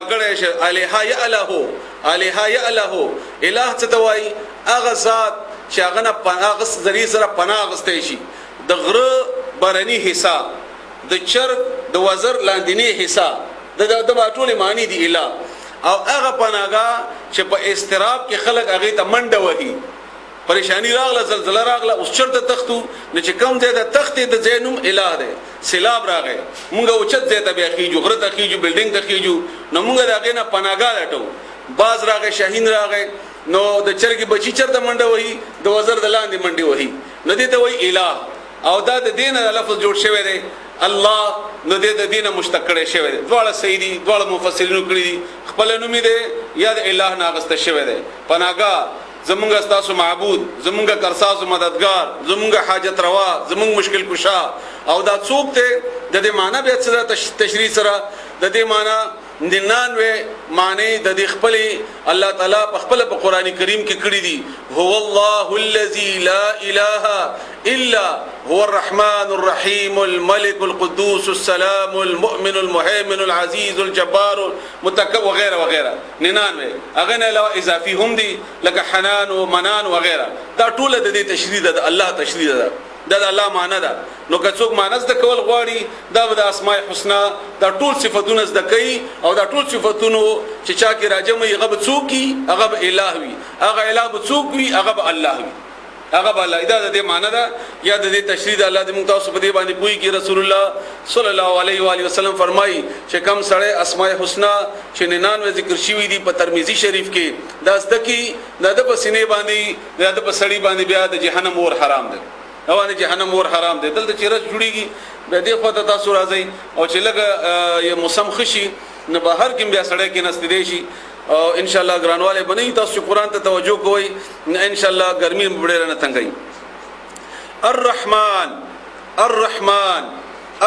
ګړې شه الها یا الهو الها یا الهو الہ څه توای هغه ذات چې هغه نه پناه ذری سره پناه غستې شي د غره برني حصہ د چر د وزر لاندینی حصہ د ټولې معنی دی الہ او هغه پناهګاه چې په استراب کې خلک هغه ته منډه وهي پریشانی راغله زلزلہ راغله اوس چرته تختو نه چې کم ځای د تختې د زینوم الہ ده سیلاب راغی مونږ اوچت ځای ته بیا خېجو غره ته خېجو بلډینګ ته خېجو نو مونږ دغه نه پناهګاه لټو باز راغی شاهین راغی نو د چرګي بچی چرته منډه وهي د وزر د لاندې منډه وهي نو دې ته وایي الہ او دا د دین لفظ جوړ شوی دی الله نو د دینه مشتق کړي شوی دی دواړه سیدی دواړه مفسرینو کړی دي خپل نوم دی یا د الہ ناغسته شوی دی پناهګاه زمونږ استاسو معبود زمونږ کرساسو مددگار زمونږ حاجت روا زمونږ مشکل کشا او دا څوک ته د دې معنی به سره تشریح سره د دې معنی 99 معنی د دې خپل الله تعالی په خپل په قران کریم کې کړی دي هو الله الذي لا اله الا هو الرحمن الرحيم الملك القدوس السلام المؤمن المهيمن العزيز الجبار متكبر وغيرها وغيرها 99 اغه نه علاوه اضافي هم دي لکه حنان او منان وغيرها دا ټول د دې تشریح ده الله تشریح ده دا الله معنی ده نو که څوک معنی د کول غواړي دا د اسماء الحسنا دا ټول صفاتونه زده کوي او دا ټول صفاتونه چې چا کې راجم یې غب څوکي هغه الہ وي هغه الہ څوکي هغه الله وي هغه الله دا د معنی ده یا د تشریح الله د مونږ تاسو په دې باندې پوي کې رسول الله صلی الله علیه و علیه وسلم فرمایي چې کم سړی اسماء الحسنا چې 99 ذکر شوی دي په ترمذی شریف کې دا زده کی دا د پسینې باندې دا د پسړی باندې بیا د جهنم اور حرام ده اوانه جهنم ور حرام دي دلته چیرې جوړیږي به دې خو ته تاسو راځي او چې لګ یو موسم خشي نه بهر کې بیا سړی کې نست دی شي او ان شاء الله ګرانواله بنئ تاسو قرآن ته توجه کوئ ان شاء الله ګرمي بډېر نه تنګي الرحمن الرحمن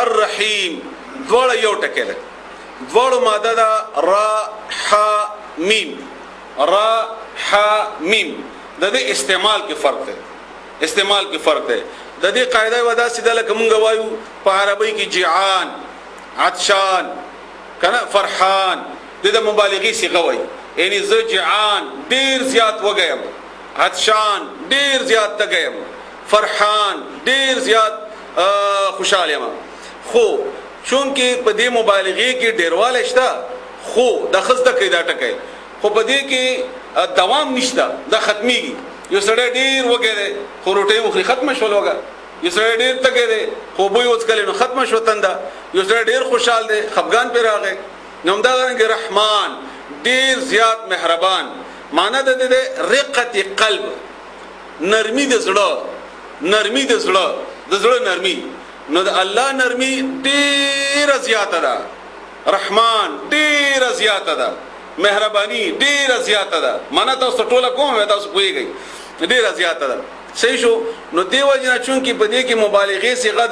الرحیم دوړ یو ټکی ده دوړ ماده ده را ح میم را ح میم د دې استعمال کې فرق ده استعمال کې فرق ده د دې قاعده ودا سیده لکه مونږ وایو په عربی کې جيعان عطشان کنه فرحان د مبالغه صيغه وایي یعنی ز جيعان ډیر زیات وګیم عطشان ډیر زیات تګیم فرحان ډیر زیات خوشاله یم خو چونکه په دې مبالغه کې ډیرواله شته خو د خزده کې دا ټکه خو په دې کې دوام نشته د ختميږي یو سړی ډیر وګره خو روټي مخري ختم شول وګا یو سړی ډیر تګره خو به یو څکل نو ختم شو تنده یو سړی ډیر خوشحال دی خفغان پر راغی نو دا رنګ رحمان ډیر زیات مهربان معنی د دې رقت قلب نرمي د زړه نرمي د زړه د زړه نرمي نو د الله نرمي ډیر زیاته ده رحمان ډیر زیاته ده مهرباني ډیر زیاته ده معنی تاسو ټوله کوم تاسو پوهیږئ ډیر زیاته ده صحیح شو نو دیو جنا چون کې په دې کې مبالغه صيغه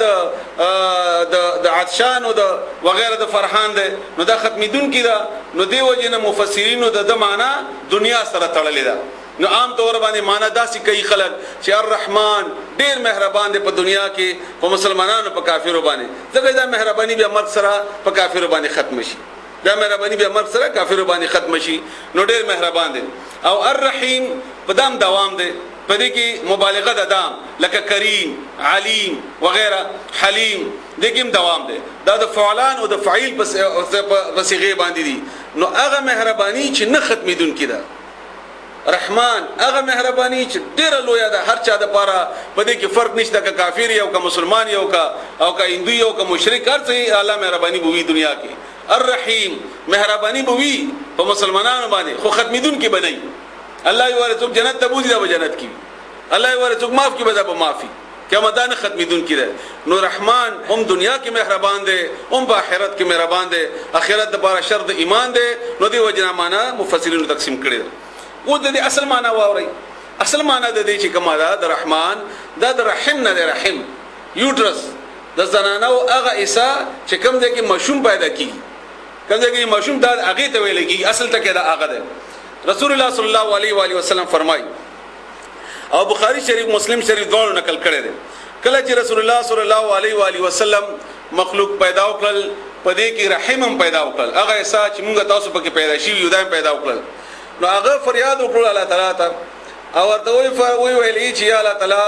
د عطشان او د وغیرہ د فرحان ده نو دا ختمیدون کې ده نو دیو جنا مفسرین د معنا دنیا سره تړلې ده نو عام طور باندې معنا داسې کوي خلک چې الرحمن ډیر مهربان دی په دنیا کې په مسلمانانو په کافرو باندې ځکه دا مهرباني به مرګ سره په کافرو باندې ختم شي دا مهرباني به مرګ سره کافرو باندې ختم شي نو ډیر مهربان دی او الرحیم په دام دوام دی په دې کې مبالغه ده دام لکه کریم علیم وغیرہ حلیم دې کې دوام دی دا د فعلان او د فعیل په صيغه باندې دي نو هغه مهرباني چې نه ختمیدون کیده رحمان هغه مهرباني چې ډیر لوی ده هر چا د پاره په دې کې فرق نشته که کافر یو که مسلمان یو که او که هندو یو که مشرک هر څه الله مهرباني بوي دنیا کې الرحیم مهرباني بوي په مسلمانانو باندې خو ختمیدون کې بنئ الله یې ورته جنت ته بوزي دا به جنت کې الله یې ورته معاف کې به دا به معافي قیامت نه ختمیدون کې ده نو رحمان هم دنیا کې مهربان دی هم په آخرت کې مهربان دی آخرت د لپاره شرط ایمان دی نو دی وجنا معنا مفسرین تقسیم کړي و د اصل معنا واوري اصل معنا د دې چې کومه ده د رحمان دا د رحم نه دی رحم یوټرس د زنانو هغه عیسا چې کوم د کې مشوم پیدا کیږي کوم د کې مشوم دا هغه ته ویل کیږي اصل ته کې دا هغه ده رسول الله صلی الله علیه و علیه وسلم فرمایي او بخاری شریف مسلم شریف دواړو نقل کړي دي کله چې رسول الله صلی الله علیه و علیه وسلم مخلوق پیدا وکړل پدې کې رحم هم پیدا وکړل هغه ایسا چې موږ تاسو پکې پیدا شي یو دایم پیدا وکړل نو هغه فریاد وکړ الله تعالی ته او ورته وی ویلې چې الله تعالی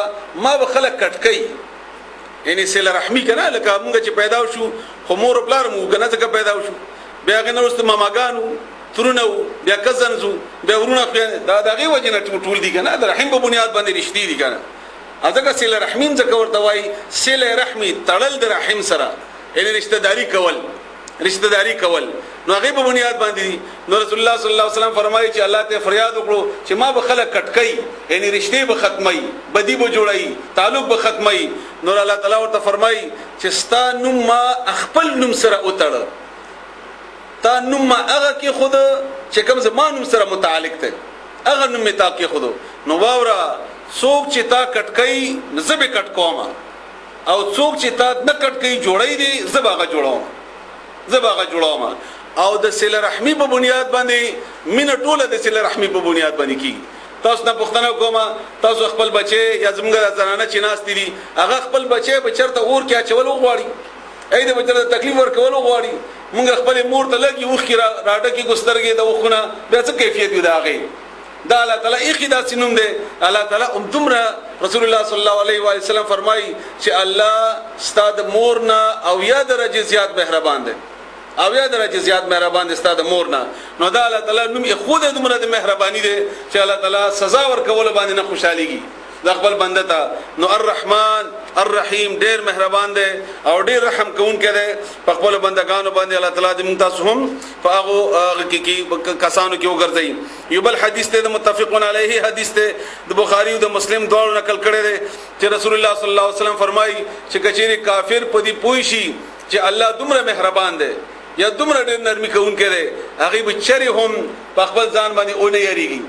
ما به خلق کټکې یعنی سله رحمی کنه لکه موږ چې پیدا شو خو مور پلار موږ نه څنګه پیدا شو بیا غنوست ماماګانو ترونو بیا کزنزو بیا ورونه دا دغه وجنه ټول دي کنه د رحم په بنیاد باندې رښتې دي کنه ازګه سله رحمین ځکه ورته وای سله رحمی تړل د رحم سره یعنی رشتہ داری کول نو هغه په بنیاد باندې نو رسول الله صلی الله علیه وسلم فرمایي چې الله ته فریاد وکړو چې ما به خلک کټکای یعنی رشتې به ختمي بدی به جوړای تعلق به ختمي نو الله تعالی ورته فرمایي چې ستا نوم ما خپل نوم سره اوتړ تا نوم ما هغه کې خود چې کوم زمانوم سره متعلق ته هغه نوم می تا کې خود نو واورا څوک چې تا کټکای نسبه کټ کوما او څوک چې تا نه کټکای جوړای دي زباغه جوړاوم او د سله رحمی په بنیاد باندې مين ټوله د سله رحمی په بنیاد باندې کی تاسو نه پښتنه کومه تاسو خپل بچي یا زمونږ زنانه چې ناس دي هغه خپل بچي به چرته اور کې اچول غواړي اې د بچره تکلیف ورکول غواړي مونږ خپل مور ته لګي وخ کی راډه کې ګسترګې د وخونه بیا څه کیفیت دی دا غي دا الله تعالی اخدا سينوم دي الله تعالی تمره رسول الله صلی الله علیه و سلم فرمایي چې الله ستاد مورنا او یا درجه زیات مهربان دي او یا درجه زیات مهربان دي ستاد مورنا نو دا الله تعالی نوم خود دمره د مهرباني دي چې الله تعالی سزا ورکول باندې نه خوشاليږي د خپل بنده ته نو الرحمن الرحیم ډیر مهربان دی او ډیر رحم کوونکی دی په خپل بندگانو باندې الله تعالی دې موږ تاسو هم په هغه کې کسانو کې وګرځي یو بل حدیث ته متفقون علیه حدیث ته د بخاری او د مسلم دواړو نقل کړی دی چې رسول الله صلی الله علیه وسلم فرمایي چې کچېری کافر په دې پوي شي چې الله دومره مهربان دی یا دومره ډیر نرمي کوونکی دی هغه به چری هم په خپل ځان باندې اونې یریږي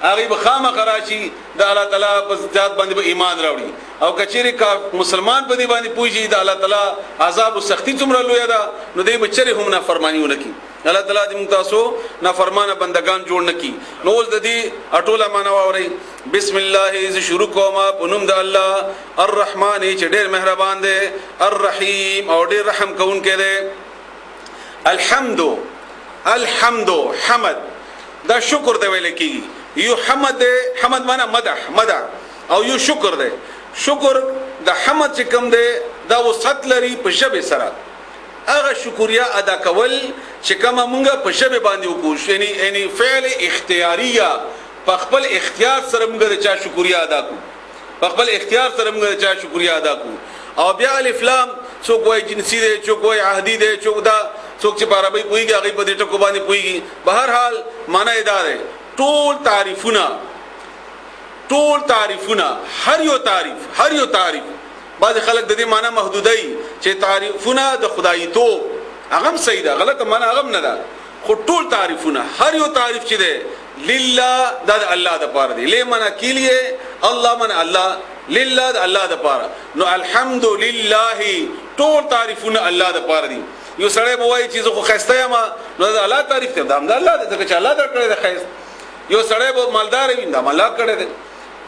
هغه به خامخا راشي د الله تعالی په ذات باندې به ایمان راوړي او کچېری کا مسلمان په دې باندې پوجي د الله تعالی عذاب او سختی څومره لوی ده نو دې بچره هم نافرمانیونه کی الله تعالی دې موږ تاسو نافرمانه بندگان جوړ نکي نو اوس د دې اټوله معنا واوري بسم الله ز شروع کوم په نوم د الله الرحمن چې ډېر مهربان دی الرحیم او ډېر رحم کوونکی دی الحمد حمد دا شکر دی ویل کیږي یو حمد معنا مدح او یو شکر دی شکر د حمد چې کوم دی دا وسط لري په شبه سره هغه شکریا ادا کول چې کوم مونږه په شبه باندې وکړو یعنی فعل اختیاریه په خپل اختیار سره مونږه د چا شکریا ادا کو په خپل اختیار سره مونږه د چا شکریا ادا کو او بیا الف لام څوک وای جنسی دی څوک وای عهدی دی څوک دا څوک چې په عربی پويږي هغه په دې ټکو باندې پويږي بهر حال معنی دا دی ټول تعریفونه هر یو تعریف بعض خلک د دې معنی محدودای چې تعریفونه د خدای تو هغه صحیح ده غلطه معنی هغه نه ده خو ټول تعریفونه هر یو تعریف چې ده لله د الله د پاره دی لمن کلیه الله من الله لله د الله د پاره نو الحمدلله ټول تعریفونه الله د پاره دي یو سړی به وایي چې زه خو خسته یم نو د الله تعریف ته د الله د چې الله درکړي د خیر یو سړی به مالدار وي د الله کړي دی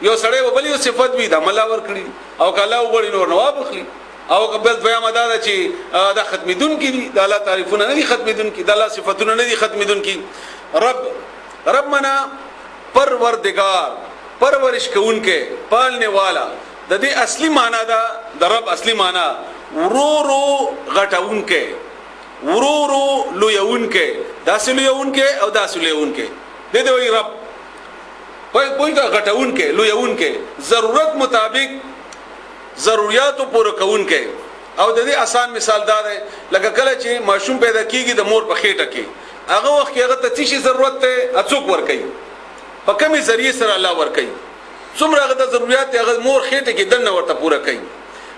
یو سړی به بل یو صفت وي د الله ور کړی او کله وګړي نور نواب اخلي او قبل دویا مدار چې دا ختمیدون کی د الله تعریفونه نه دي ختمیدون کی د الله صفاتونه نه دي ختمیدون کی رب منا پروردگار پرورش کوونکې پالنے والا د دې اصلي معنی دا د رب اصلي معنی ورورو غټونکې ورورو لویونکې داسې لویونکې او داسې لویونکې د دې وی رب پوی دا غټونکې لویونکې ضرورت مطابق ضرورتو پوره کوونکې او د دې آسان مثال دا دی لکه کله چې ماشوم پیدا کیږي د مور په خېټه کې هغه وخت کې هغه ته څه ضرورت ته اڅوک ور کوي په کومي ذریعہ سره الله ور کوي څومره هغه د ضرورت هغه مور خېټه کې دنه ورته پوره کوي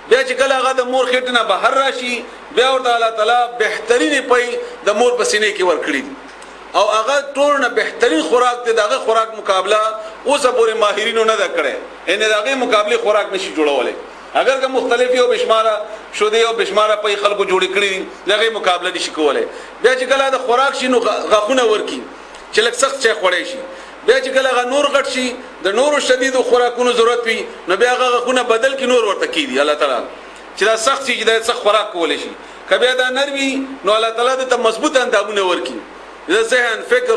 بیا چې کله هغه د مور خېټه نه بهر راشي بیا ورته الله تعالی بهترین پي د مور په سینې کې ور کړی او هغه ټول نه بهترین خوراک ته دغه خوراک مقابله اوسه پورې ماهرینو نه دا کړي ان دغه مقابله خوراک نشي جوړولای اگر که مختلفي او بشماره شوده او بشماره په خلکو جوړ کړي دغه مقابله نشي کولای بیا چې کله د خوراک شینو غخونه ورکی چې لک سخت چي خوړې شي بیا چې کله غ نور غټ شي د نورو شدید خوراکونو ضرورت وي نو بیا غخونه بدل کې نور ورته کیدی الله تعالی چې دا سخت شي چې د سخت خوراک کولای شي کبه دا نرمي نو الله تعالی ته مضبوط اندامونه ورکي ذهن فکر